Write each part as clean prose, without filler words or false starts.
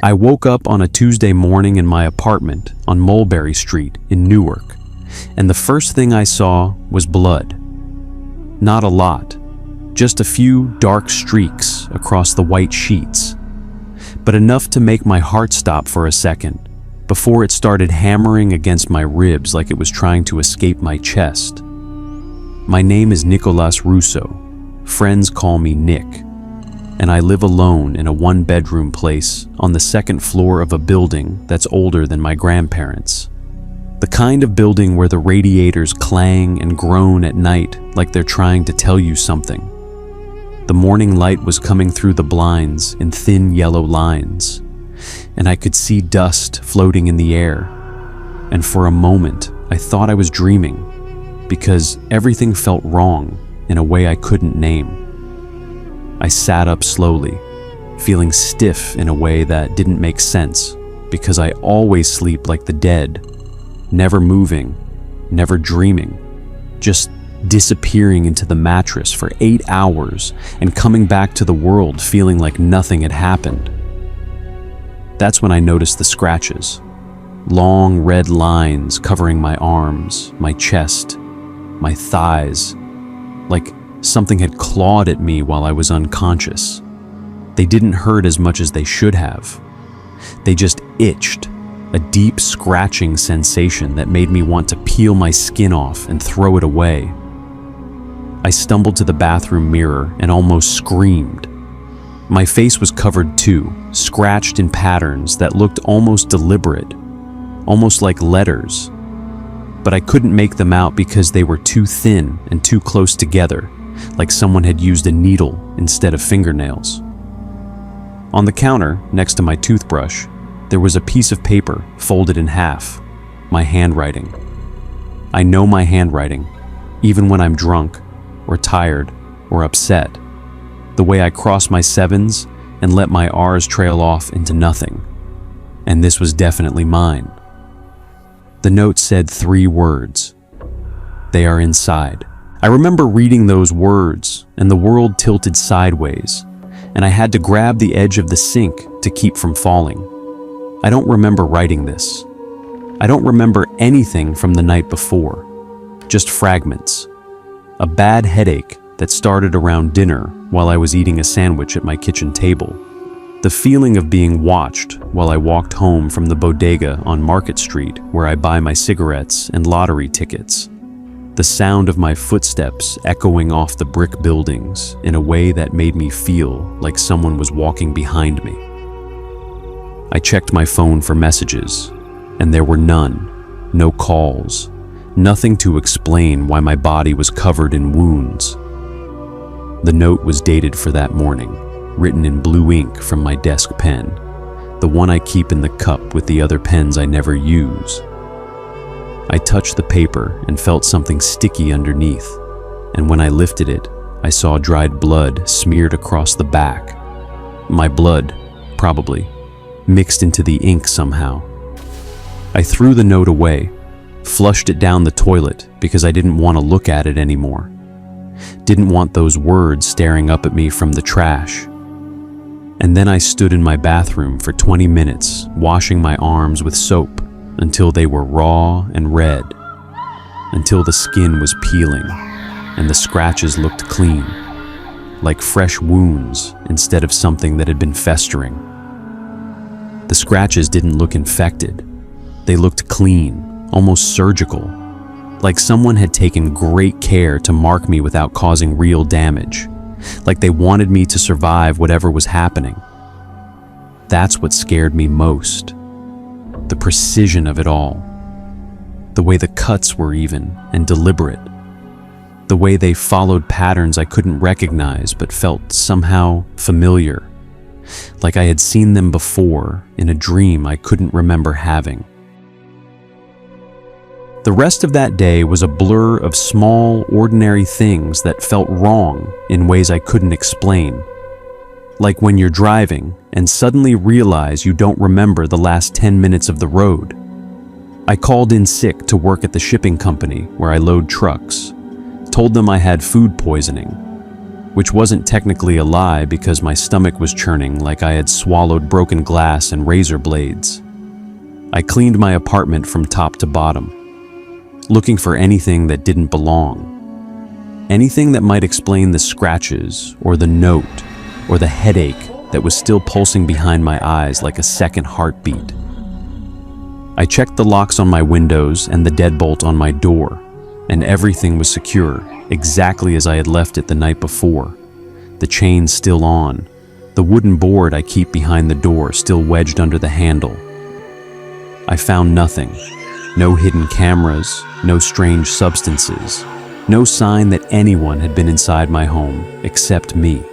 I woke up on a Tuesday morning in my apartment on Mulberry Street in Newark, and the first thing I saw was blood. Not a lot, just a few dark streaks across the white sheets, but enough to make my heart stop for a second before it started hammering against my ribs like it was trying to escape my chest. My name is Nicolas Russo. Friends call me Nick, and I live alone in a one-bedroom place on the second floor of a building that's older than my grandparents. The kind of building where the radiators clang and groan at night like they're trying to tell you something. The morning light was coming through the blinds in thin yellow lines, and I could see dust floating in the air. And for a moment, I thought I was dreaming, because everything felt wrong in a way I couldn't name. I sat up slowly, feeling stiff in a way that didn't make sense, because I always sleep like the dead, never moving, never dreaming, just disappearing into the mattress for 8 hours and coming back to the world feeling like nothing had happened. That's when I noticed the scratches, long red lines covering my arms, my chest, my thighs, like something had clawed at me while I was unconscious. They didn't hurt as much as they should have. They just itched, a deep scratching sensation that made me want to peel my skin off and throw it away. I stumbled to the bathroom mirror and almost screamed. My face was covered too, scratched in patterns that looked almost deliberate, almost like letters. But I couldn't make them out because they were too thin and too close together, like someone had used a needle instead of fingernails. On the counter, next to my toothbrush, there was a piece of paper folded in half, my handwriting. I know my handwriting, even when I'm drunk, or tired, or upset. The way I cross my sevens and let my R's trail off into nothing. And this was definitely mine. The note said 3 words. They are inside. I remember reading those words, and the world tilted sideways, and I had to grab the edge of the sink to keep from falling. I don't remember writing this. I don't remember anything from the night before, just fragments. A bad headache that started around dinner while I was eating a sandwich at my kitchen table. The feeling of being watched while I walked home from the bodega on Market Street where I buy my cigarettes and lottery tickets. The sound of my footsteps echoing off the brick buildings in a way that made me feel like someone was walking behind me. I checked my phone for messages, and there were none, no calls, nothing to explain why my body was covered in wounds. The note was dated for that morning, written in blue ink from my desk pen, the one I keep in the cup with the other pens I never use. I touched the paper and felt something sticky underneath, and when I lifted it, I saw dried blood smeared across the back. My blood, probably, mixed into the ink somehow. I threw the note away, flushed it down the toilet because I didn't want to look at it anymore. Didn't want those words staring up at me from the trash. And then I stood in my bathroom for 20 minutes, washing my arms with soap until they were raw and red, until the skin was peeling and the scratches looked clean, like fresh wounds instead of something that had been festering. The scratches didn't look infected. They looked clean, almost surgical, like someone had taken great care to mark me without causing real damage, like they wanted me to survive whatever was happening. That's what scared me most. The precision of it all. The way the cuts were even and deliberate. The way they followed patterns I couldn't recognize but felt somehow familiar. Like I had seen them before in a dream I couldn't remember having. The rest of that day was a blur of small, ordinary things that felt wrong in ways I couldn't explain. Like when you're driving and suddenly realize you don't remember the last 10 minutes of the road. I called in sick to work at the shipping company where I load trucks, told them I had food poisoning. which wasn't technically a lie because my stomach was churning like I had swallowed broken glass and razor blades. I cleaned my apartment from top to bottom, looking for anything that didn't belong. Anything that might explain the scratches or the note or the headache that was still pulsing behind my eyes like a second heartbeat. I checked the locks on my windows and the deadbolt on my door, and everything was secure, exactly as I had left it the night before. The chain still on, the wooden board I keep behind the door still wedged under the handle. I found nothing. No hidden cameras, no strange substances, no sign that anyone had been inside my home except me.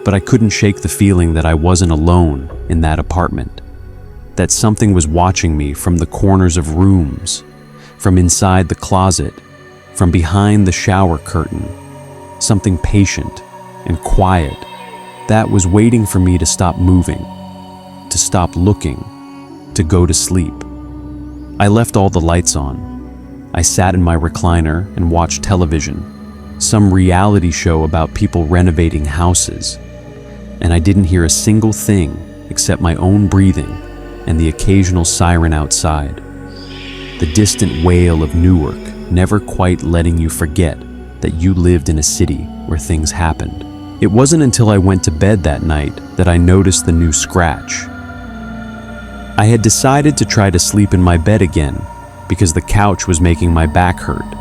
But I couldn't shake the feeling that I wasn't alone in that apartment, that something was watching me from the corners of rooms, from inside the closet, from behind the shower curtain, something patient and quiet that was waiting for me to stop moving, to stop looking, to go to sleep. I left all the lights on. I sat in my recliner and watched television, some reality show about people renovating houses, and I didn't hear a single thing except my own breathing and the occasional siren outside. The distant wail of Newark, never quite letting you forget that you lived in a city where things happened. It wasn't until I went to bed that night that I noticed the new scratch. I had decided to try to sleep in my bed again because the couch was making my back hurt,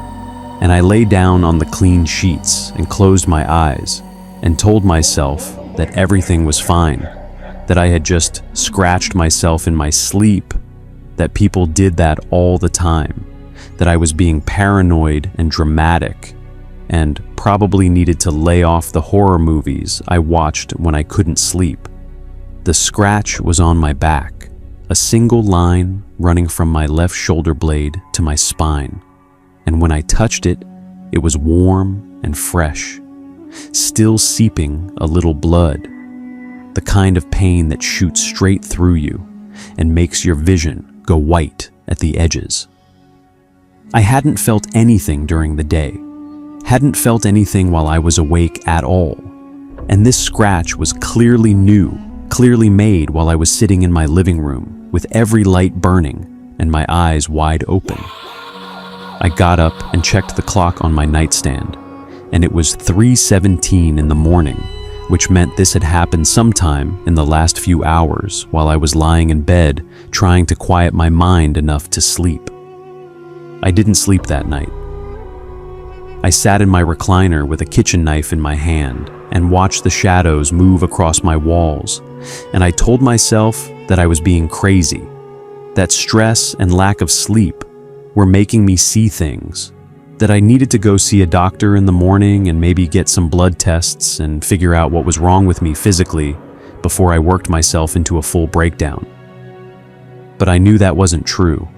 and I lay down on the clean sheets and closed my eyes and told myself that everything was fine, that I had just scratched myself in my sleep, that people did that all the time, that I was being paranoid and dramatic, and probably needed to lay off the horror movies I watched when I couldn't sleep. The scratch was on my back, a single line running from my left shoulder blade to my spine, and when I touched it, it was warm and fresh, still seeping a little blood, the kind of pain that shoots straight through you and makes your vision go white at the edges. I hadn't felt anything during the day, hadn't felt anything while I was awake at all, and this scratch was clearly new, clearly made while I was sitting in my living room with every light burning and my eyes wide open. I got up and checked the clock on my nightstand, and it was 3:17 in the morning, which meant this had happened sometime in the last few hours while I was lying in bed trying to quiet my mind enough to sleep. I didn't sleep that night. I sat in my recliner with a kitchen knife in my hand and watched the shadows move across my walls, and I told myself that I was being crazy, that stress and lack of sleep were making me see things, that I needed to go see a doctor in the morning and maybe get some blood tests and figure out what was wrong with me physically before I worked myself into a full breakdown. But I knew that wasn't true.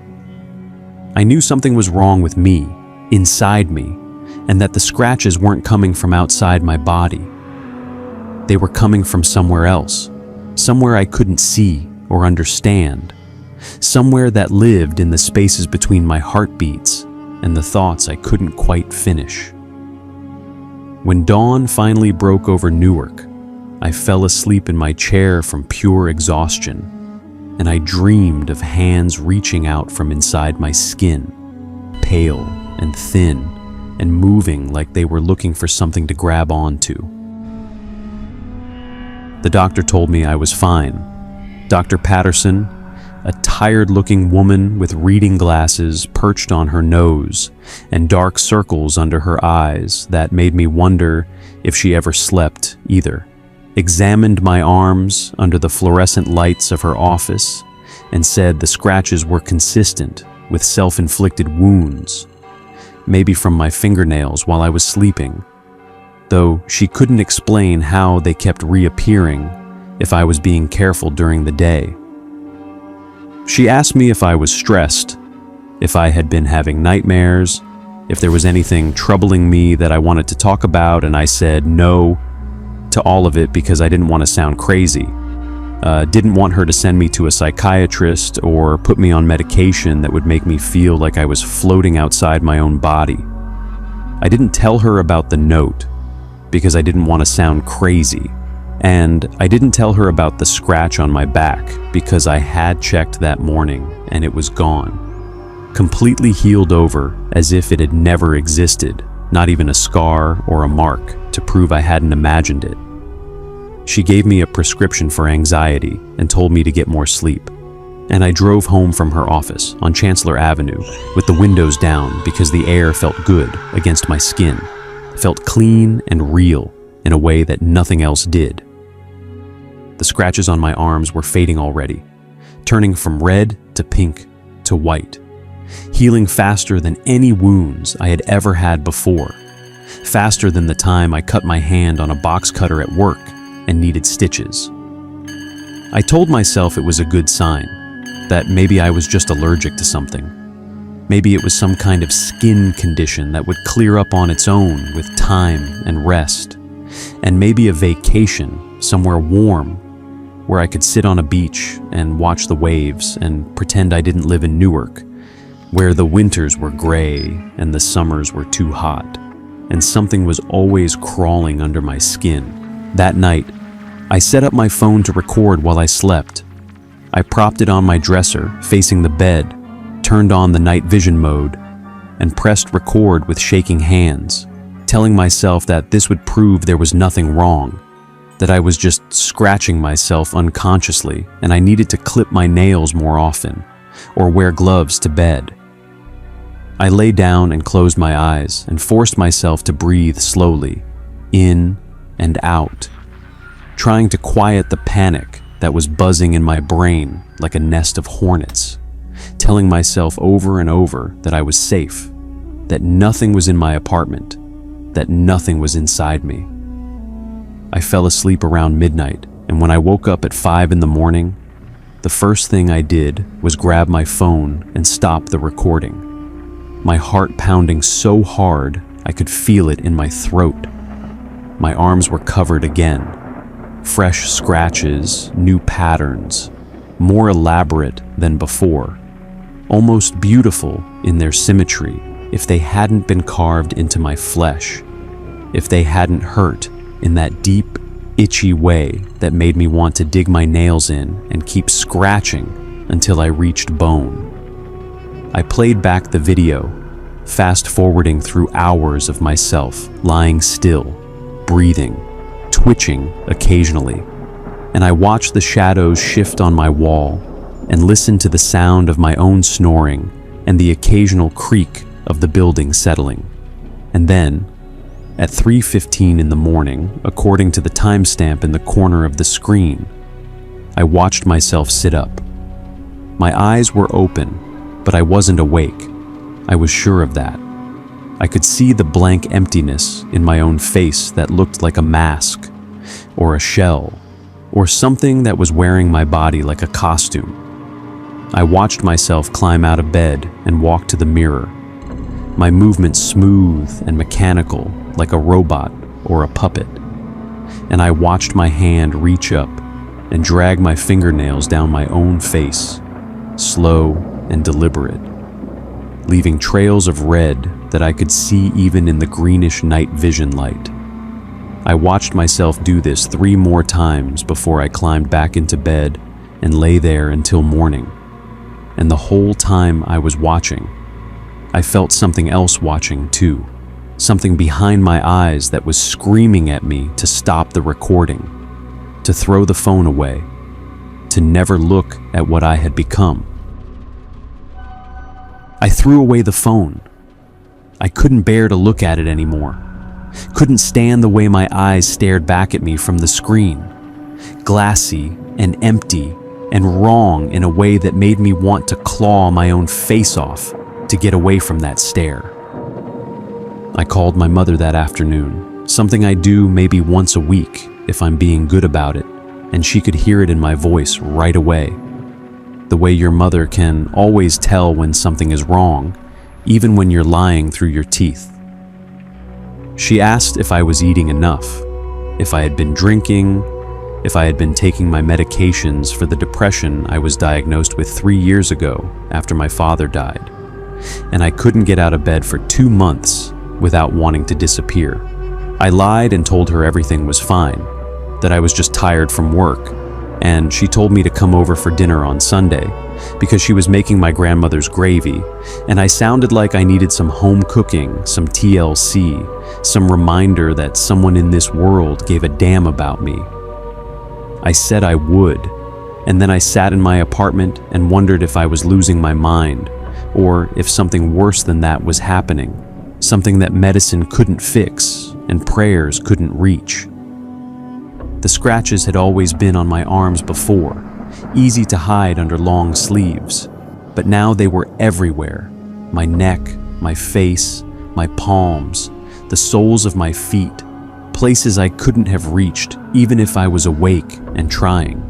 I knew something was wrong with me, inside me, and that the scratches weren't coming from outside my body. They were coming from somewhere else, somewhere I couldn't see or understand, somewhere that lived in the spaces between my heartbeats and the thoughts I couldn't quite finish. When dawn finally broke over Newark, I fell asleep in my chair from pure exhaustion, and I dreamed of hands reaching out from inside my skin, pale and thin, and moving like they were looking for something to grab onto. The doctor told me I was fine. Dr. Patterson, a tired-looking woman with reading glasses perched on her nose and dark circles under her eyes that made me wonder if she ever slept either, examined my arms under the fluorescent lights of her office and said the scratches were consistent with self-inflicted wounds, maybe from my fingernails while I was sleeping, though she couldn't explain how they kept reappearing if I was being careful during the day. She asked me if I was stressed, if I had been having nightmares, if there was anything troubling me that I wanted to talk about, and I said no to all of it because I didn't want to sound crazy. Didn't want her to send me to a psychiatrist or put me on medication that would make me feel like I was floating outside my own body. I didn't tell her about the note, because I didn't want to sound crazy. And I didn't tell her about the scratch on my back because I had checked that morning and it was gone. Completely healed over as if it had never existed, not even a scar or a mark to prove I hadn't imagined it. She gave me a prescription for anxiety and told me to get more sleep. And I drove home from her office on Chancellor Avenue with the windows down because the air felt good against my skin, felt clean and real in a way that nothing else did. The scratches on my arms were fading already, turning from red to pink to white, healing faster than any wounds I had ever had before, faster than the time I cut my hand on a box cutter at work and needed stitches. I told myself it was a good sign, that maybe I was just allergic to something. Maybe it was some kind of skin condition that would clear up on its own with time and rest, and maybe a vacation somewhere warm where I could sit on a beach and watch the waves and pretend I didn't live in Newark, where the winters were gray and the summers were too hot, and something was always crawling under my skin. That night, I set up my phone to record while I slept. I propped it on my dresser, facing the bed, turned on the night vision mode, and pressed record with shaking hands, telling myself that this would prove there was nothing wrong, that I was just scratching myself unconsciously and I needed to clip my nails more often, or wear gloves to bed. I lay down and closed my eyes and forced myself to breathe slowly, in and out, trying to quiet the panic that was buzzing in my brain like a nest of hornets, telling myself over and over that I was safe, that nothing was in my apartment, that nothing was inside me. I fell asleep around midnight, and when I woke up at 5 in the morning, the first thing I did was grab my phone and stop the recording, my heart pounding so hard I could feel it in my throat. My arms were covered again. Fresh scratches, new patterns, more elaborate than before, almost beautiful in their symmetry if they hadn't been carved into my flesh, if they hadn't hurt in that deep, itchy way that made me want to dig my nails in and keep scratching until I reached bone. I played back the video, fast-forwarding through hours of myself lying still, breathing, twitching occasionally, and I watched the shadows shift on my wall and listened to the sound of my own snoring and the occasional creak of the building settling. And then, at 3:15 in the morning, according to the timestamp in the corner of the screen, I watched myself sit up. My eyes were open, but I wasn't awake. I was sure of that. I could see the blank emptiness in my own face that looked like a mask, or a shell, or something that was wearing my body like a costume. I watched myself climb out of bed and walk to the mirror, my movements smooth and mechanical like a robot or a puppet. And I watched my hand reach up and drag my fingernails down my own face, slow and deliberate, leaving trails of red that I could see even in the greenish night vision light. I watched myself do this 3 more times before I climbed back into bed and lay there until morning. And the whole time I was watching, I felt something else watching too, something behind my eyes that was screaming at me to stop the recording, to throw the phone away, to never look at what I had become. I threw away the phone. I couldn't bear to look at it anymore. Couldn't stand the way my eyes stared back at me from the screen, glassy and empty and wrong in a way that made me want to claw my own face off to get away from that stare. I called my mother that afternoon, something I do maybe once a week if I'm being good about it, and she could hear it in my voice right away. The way your mother can always tell when something is wrong, even when you're lying through your teeth. She asked if I was eating enough, if I had been drinking, if I had been taking my medications for the depression I was diagnosed with 3 years ago after my father died, and I couldn't get out of bed for 2 months without wanting to disappear. I lied and told her everything was fine, that I was just tired from work, and she told me to come over for dinner on Sunday because she was making my grandmother's gravy, and I sounded like I needed some home cooking, some TLC, some reminder that someone in this world gave a damn about me. I said I would, and then I sat in my apartment and wondered if I was losing my mind, or if something worse than that was happening, something that medicine couldn't fix and prayers couldn't reach. The scratches had always been on my arms before, easy to hide under long sleeves, but now they were everywhere. My neck, my face, my palms, the soles of my feet, places I couldn't have reached even if I was awake and trying.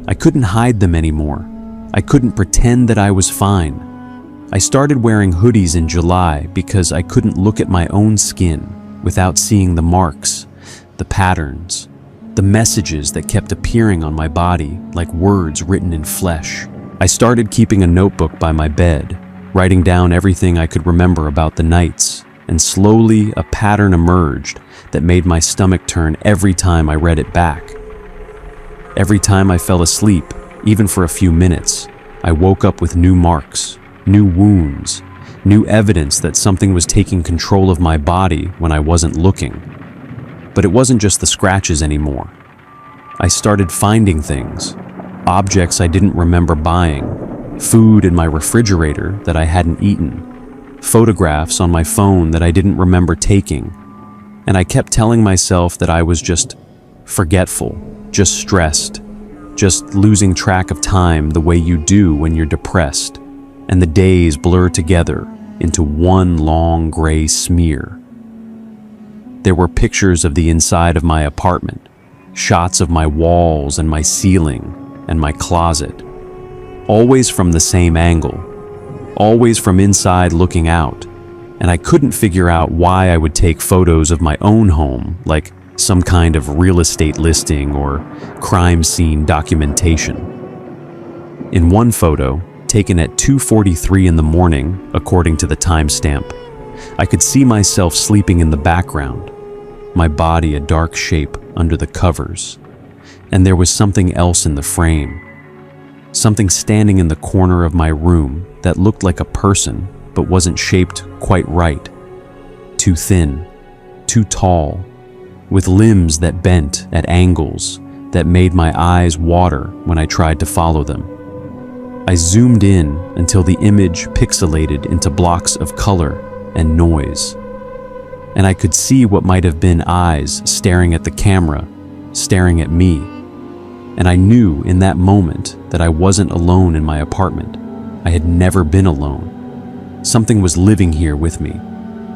I couldn't hide them anymore. I couldn't pretend that I was fine. I started wearing hoodies in July because I couldn't look at my own skin without seeing the marks, the patterns, the messages that kept appearing on my body like words written in flesh. I started keeping a notebook by my bed, writing down everything I could remember about the nights, and slowly a pattern emerged that made my stomach turn every time I read it back. Every time I fell asleep, even for a few minutes, I woke up with new marks, new wounds, new evidence that something was taking control of my body when I wasn't looking. But it wasn't just the scratches anymore. I started finding things, objects I didn't remember buying, food in my refrigerator that I hadn't eaten, photographs on my phone that I didn't remember taking, and I kept telling myself that I was just forgetful, just stressed, just losing track of time the way you do when you're depressed, and the days blur together into one long gray smear. There were pictures of the inside of my apartment, shots of my walls and my ceiling and my closet, always from the same angle, always from inside looking out, and I couldn't figure out why I would take photos of my own home, like some kind of real estate listing or crime scene documentation. In one photo, taken at 2:43 in the morning, according to the timestamp, I could see myself sleeping in the background, my body a dark shape under the covers, and there was something else in the frame, something standing in the corner of my room that looked like a person but wasn't shaped quite right, too thin, too tall, with limbs that bent at angles that made my eyes water when I tried to follow them. I zoomed in until the image pixelated into blocks of color and noise, and I could see what might have been eyes staring at the camera, staring at me. And I knew in that moment that I wasn't alone in my apartment. I had never been alone. Something was living here with me,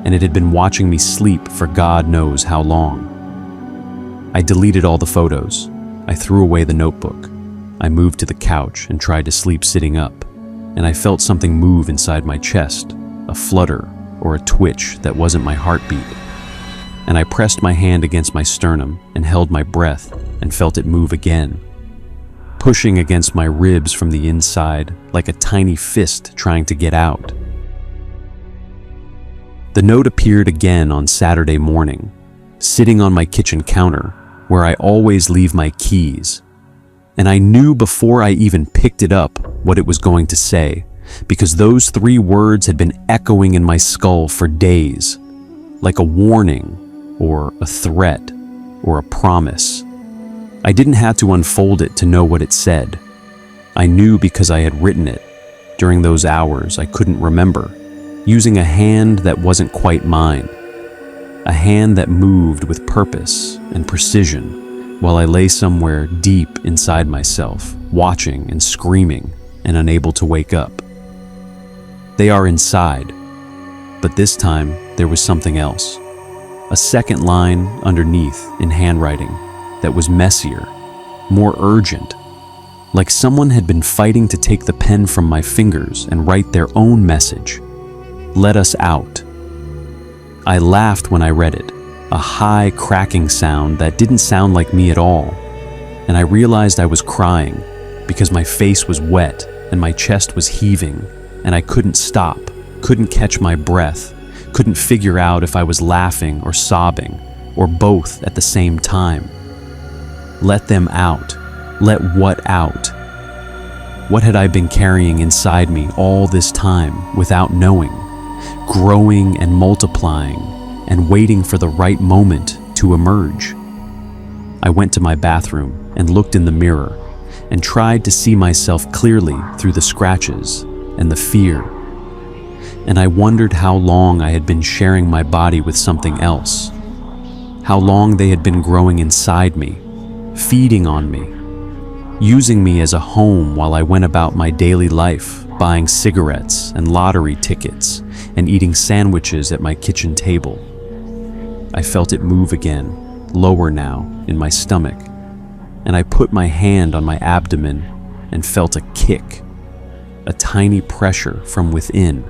and it had been watching me sleep for God knows how long. I deleted all the photos. I threw away the notebook. I moved to the couch and tried to sleep sitting up, and I felt something move inside my chest, a flutter or a twitch that wasn't my heartbeat. And I pressed my hand against my sternum and held my breath and felt it move again, pushing against my ribs from the inside like a tiny fist trying to get out. The note appeared again on Saturday morning, sitting on my kitchen counter where I always leave my keys. And I knew before I even picked it up what it was going to say, because those 3 words had been echoing in my skull for days, like a warning or a threat or a promise. I didn't have to unfold it to know what it said. I knew because I had written it during those hours I couldn't remember, using a hand that wasn't quite mine, a hand that moved with purpose and precision while I lay somewhere deep inside myself, watching and screaming and unable to wake up. They are inside, but this time there was something else. A second line underneath in handwriting that was messier, more urgent, like someone had been fighting to take the pen from my fingers and write their own message. Let us out. I laughed when I read it, a high cracking sound that didn't sound like me at all, and I realized I was crying because my face was wet and my chest was heaving, and I couldn't stop, couldn't catch my breath, couldn't figure out if I was laughing or sobbing, or both at the same time. Let them out. Let what out? What had I been carrying inside me all this time without knowing, growing and multiplying and waiting for the right moment to emerge? I went to my bathroom and looked in the mirror and tried to see myself clearly through the scratches and the fear. And I wondered how long I had been sharing my body with something else, how long they had been growing inside me, feeding on me, using me as a home while I went about my daily life, buying cigarettes and lottery tickets and eating sandwiches at my kitchen table. I felt it move again, lower now, in my stomach, and I put my hand on my abdomen and felt a kick, a tiny pressure from within,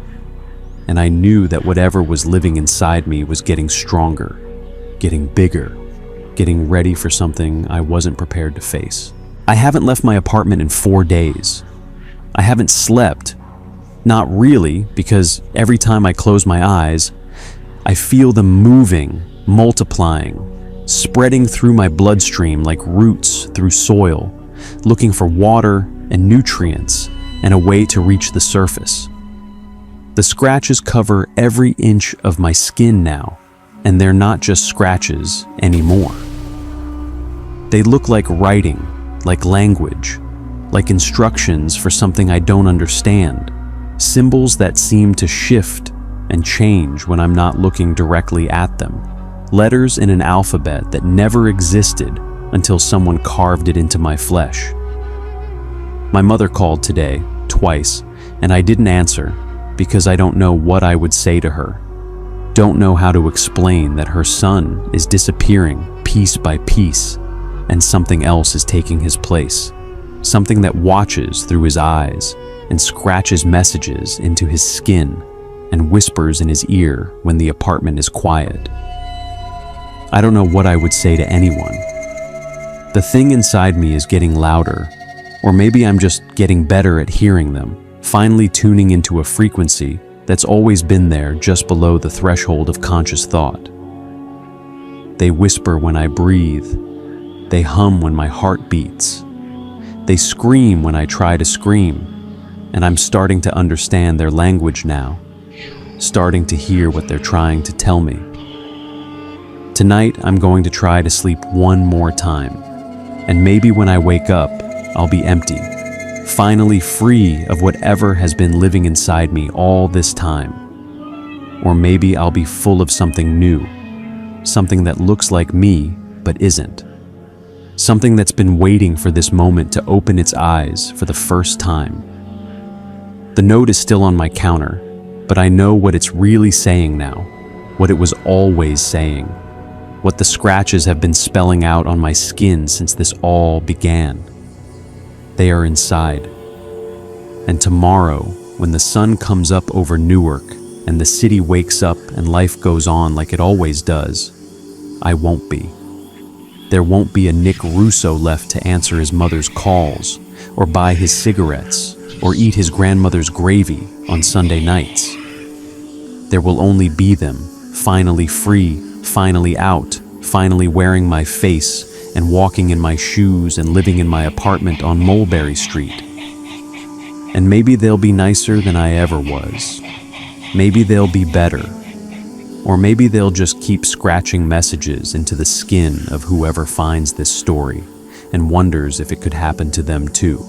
and I knew that whatever was living inside me was getting stronger, getting bigger, getting ready for something I wasn't prepared to face. I haven't left my apartment in 4 days. I haven't slept. Not really, because every time I close my eyes, I feel them moving, multiplying, spreading through my bloodstream like roots through soil, looking for water and nutrients and a way to reach the surface. The scratches cover every inch of my skin now, and they're not just scratches anymore. They look like writing, like language, like instructions for something I don't understand, symbols that seem to shift and change when I'm not looking directly at them, letters in an alphabet that never existed until someone carved it into my flesh. My mother called today, twice, and I didn't answer because I don't know what I would say to her. Don't know how to explain that her son is disappearing piece by piece and something else is taking his place, something that watches through his eyes and scratches messages into his skin and whispers in his ear when the apartment is quiet. I don't know what I would say to anyone. The thing inside me is getting louder, or maybe I'm just getting better at hearing them, finally tuning into a frequency that's always been there just below the threshold of conscious thought. They whisper when I breathe. They hum when my heart beats. They scream when I try to scream, and I'm starting to understand their language now, starting to hear what they're trying to tell me. Tonight, I'm going to try to sleep one more time, and maybe when I wake up, I'll be empty, finally free of whatever has been living inside me all this time. Or maybe I'll be full of something new, something that looks like me but isn't. Something that's been waiting for this moment to open its eyes for the first time. The note is still on my counter, but I know what it's really saying now, what it was always saying, what the scratches have been spelling out on my skin since this all began. They are inside. And tomorrow, when the sun comes up over Newark and the city wakes up and life goes on like it always does, I won't be. There won't be a Nick Russo left to answer his mother's calls, or buy his cigarettes, or eat his grandmother's gravy on Sunday nights. There will only be them, finally free, finally out, finally wearing my face and walking in my shoes and living in my apartment on Mulberry Street. And maybe they'll be nicer than I ever was. Maybe they'll be better. Or maybe they'll just keep scratching messages into the skin of whoever finds this story and wonders if it could happen to them too.